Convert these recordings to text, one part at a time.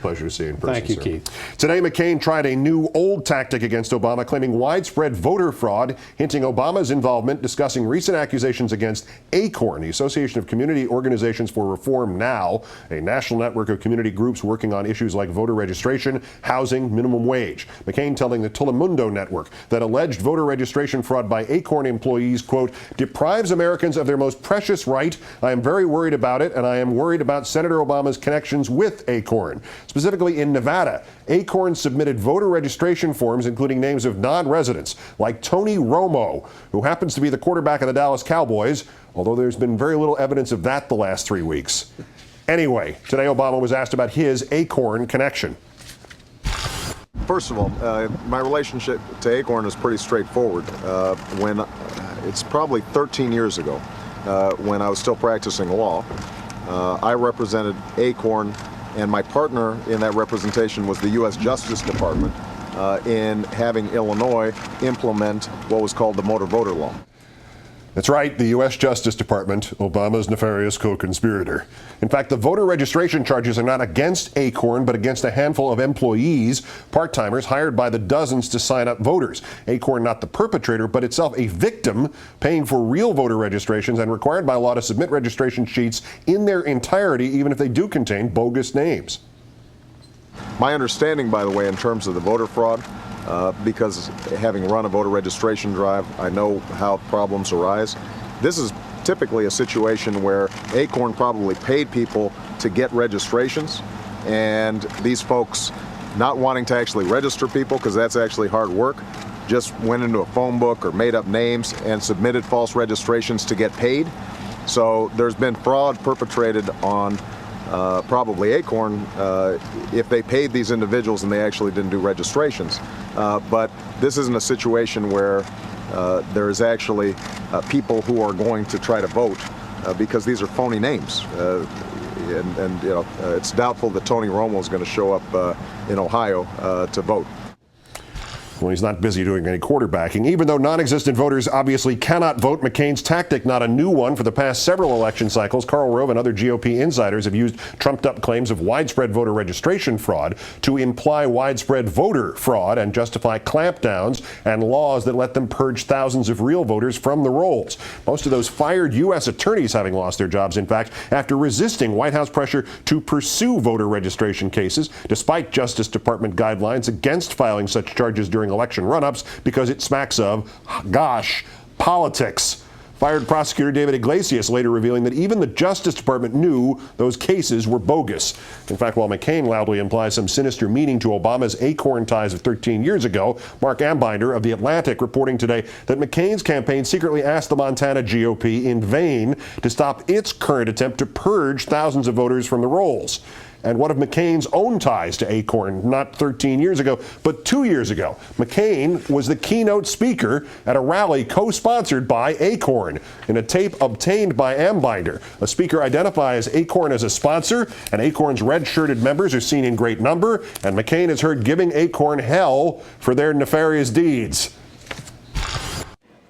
Pleasure to see you in person. Thank you, sir. Keith. Today, McCain tried a new old tactic against Obama, claiming widespread voter fraud, hinting Obama's involvement, discussing recent accusations against ACORN, the Association of Community Organizations for Reform Now, a national network of community groups working on issues like voter registration, housing, minimum wage. McCain telling the Telemundo network that alleged voter registration fraud by ACORN employees, quote, deprives Americans of their most precious right. I am very worried about it, and I am worried about Senator Obama's connections with ACORN. Specifically in Nevada, ACORN submitted voter registration forms including names of non-residents like Tony Romo, who happens to be the quarterback of the Dallas Cowboys, although there's been very little evidence of that the last 3 weeks. Anyway, today Obama was asked about his ACORN connection. First of all, my relationship to ACORN is pretty straightforward. It's probably 13 years ago, when I was still practicing law, I represented ACORN, and my partner in that representation was the U.S. Justice Department in having Illinois implement what was called the motor voter law. That's right, the U.S. Justice Department, Obama's nefarious co-conspirator. In fact, the voter registration charges are not against ACORN, but against a handful of employees, part-timers hired by the dozens to sign up voters. ACORN not the perpetrator, but itself a victim, paying for real voter registrations and required by law to submit registration sheets in their entirety, even if they do contain bogus names. My understanding, by the way, in terms of the voter fraud, because having run a voter registration drive, I know how problems arise. This is typically a situation where ACORN probably paid people to get registrations, and these folks, not wanting to actually register people, because that's actually hard work, just went into a phone book or made up names and submitted false registrations to get paid. So there's been fraud perpetrated on probably ACORN if they paid these individuals and they actually didn't do registrations. But this isn't a situation where there is actually people who are going to try to vote because these are phony names. And you know, it's doubtful that Tony Romo is going to show up in Ohio to vote. Well, he's not busy doing any quarterbacking. Even though non-existent voters obviously cannot vote, McCain's tactic, not a new one. For the past several election cycles, Karl Rove and other GOP insiders have used trumped-up claims of widespread voter registration fraud to imply widespread voter fraud and justify clampdowns and laws that let them purge thousands of real voters from the rolls. Most of those fired U.S. attorneys having lost their jobs, in fact, after resisting White House pressure to pursue voter registration cases, despite Justice Department guidelines against filing such charges during election run-ups because it smacks of, gosh, politics. Fired prosecutor David Iglesias later revealing that even the Justice Department knew those cases were bogus. In fact, while McCain loudly implies some sinister meaning to Obama's ACORN ties of 13 years ago, Mark Ambinder of The Atlantic reporting today that McCain's campaign secretly asked the Montana GOP in vain to stop its current attempt to purge thousands of voters from the rolls. And what of McCain's own ties to ACORN, not 13 years ago, but 2 years ago? McCain was the keynote speaker at a rally co-sponsored by ACORN. In a tape obtained by Ambinder, a speaker identifies ACORN as a sponsor, and ACORN's red-shirted members are seen in great number, and McCain is heard giving ACORN hell for their nefarious deeds.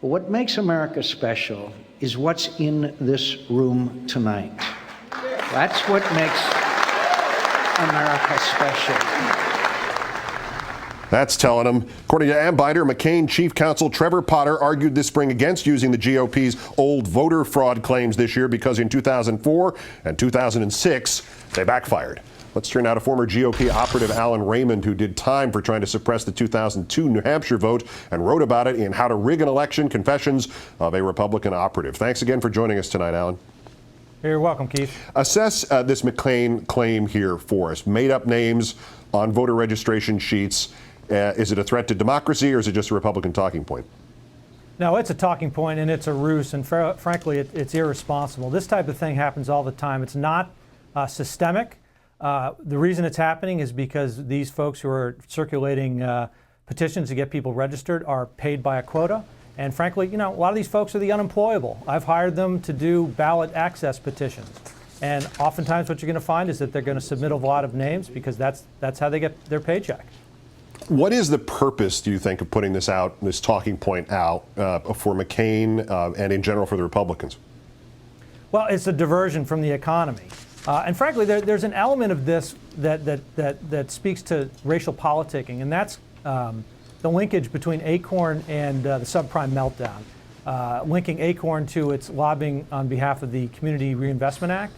What makes America special is what's in this room tonight. That's what makes America special. That's telling him. According to Ambinder, McCain chief counsel Trevor Potter argued this spring against using the GOP's old voter fraud claims this year because in 2004 and 2006, they backfired. Let's turn now to former GOP operative Alan Raymond, who did time for trying to suppress the 2002 New Hampshire vote and wrote about it in How to Rig an Election, Confessions of a Republican Operative. Thanks again for joining us tonight, Alan. You're welcome, Keith. Assess this McCain claim here for us. Made up names on voter registration sheets. Is it a threat to democracy or is it just a Republican talking point? No, it's a talking point and it's a ruse, and frankly, it's irresponsible. This type of thing happens all the time. It's not systemic. The reason it's happening is because these folks who are circulating petitions to get people registered are paid by a quota. And frankly, you know, a lot of these folks are the unemployable. I've hired them to do ballot access petitions. And oftentimes what you're going to find is that they're going to submit a lot of names because that's how they get their paycheck. What is the purpose, do you think, of putting this out, this talking point out for McCain and in general for the Republicans? Well, it's a diversion from the economy. And frankly, there's an element of this that speaks to racial politicking, and that's the linkage between ACORN and the subprime meltdown, linking ACORN to its lobbying on behalf of the Community Reinvestment Act.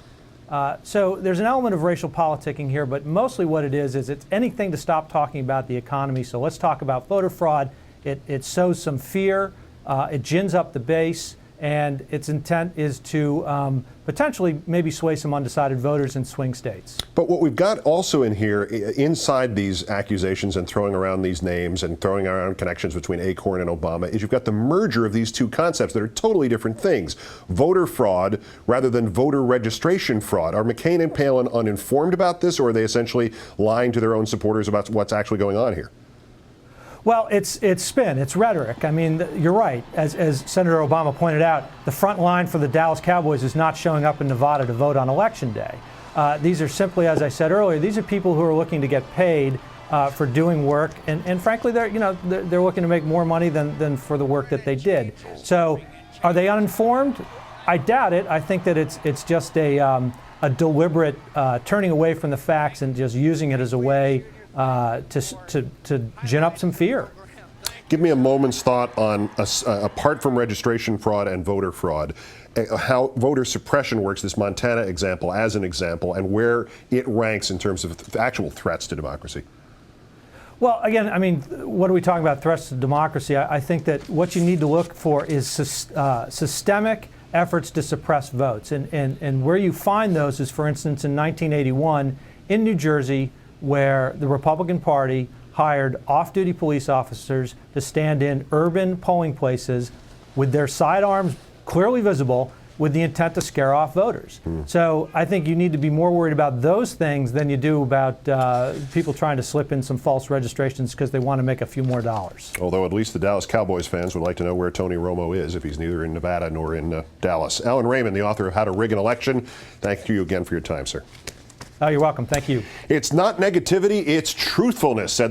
So there's an element of racial politicking here, but mostly what it is it's anything to stop talking about the economy. So let's talk about voter fraud. It sows some fear, it gins up the base, and its intent is to potentially maybe sway some undecided voters in swing states. But what we've got also in here, inside these accusations and throwing around these names and throwing around connections between ACORN and Obama, is you've got the merger of these two concepts that are totally different things. Voter fraud rather than voter registration fraud. Are McCain and Palin uninformed about this, or are they essentially lying to their own supporters about what's actually going on here? Well, it's spin, it's rhetoric. I mean, you're right. As Senator Obama pointed out, the front line for the Dallas Cowboys is not showing up in Nevada to vote on Election Day. These are simply, as I said earlier, these are people who are looking to get paid for doing work, and frankly, they're looking to make more money than for the work that they did. So, are they uninformed? I doubt it. I think that it's just a deliberate turning away from the facts and just using it as a way to gin up some fear. Give me a moment's thought on, apart from registration fraud and voter fraud, how voter suppression works, this Montana example as an example, and where it ranks in terms of actual threats to democracy. Well, again, I mean, what are we talking about, threats to democracy? I think that what you need to look for is systemic efforts to suppress votes. And where you find those is, for instance, in 1981 in New Jersey, where the Republican Party hired off-duty police officers to stand in urban polling places with their sidearms clearly visible with the intent to scare off voters. So I think you need to be more worried about those things than you do about people trying to slip in some false registrations because they want to make a few more dollars. Although at least the Dallas Cowboys fans would like to know where Tony Romo is if he's neither in Nevada nor in Dallas. Alan Raymond, the author of How to Rig an Election, thank you again for your time, sir. Oh, you're welcome. Thank you. It's not negativity, it's truthfulness, said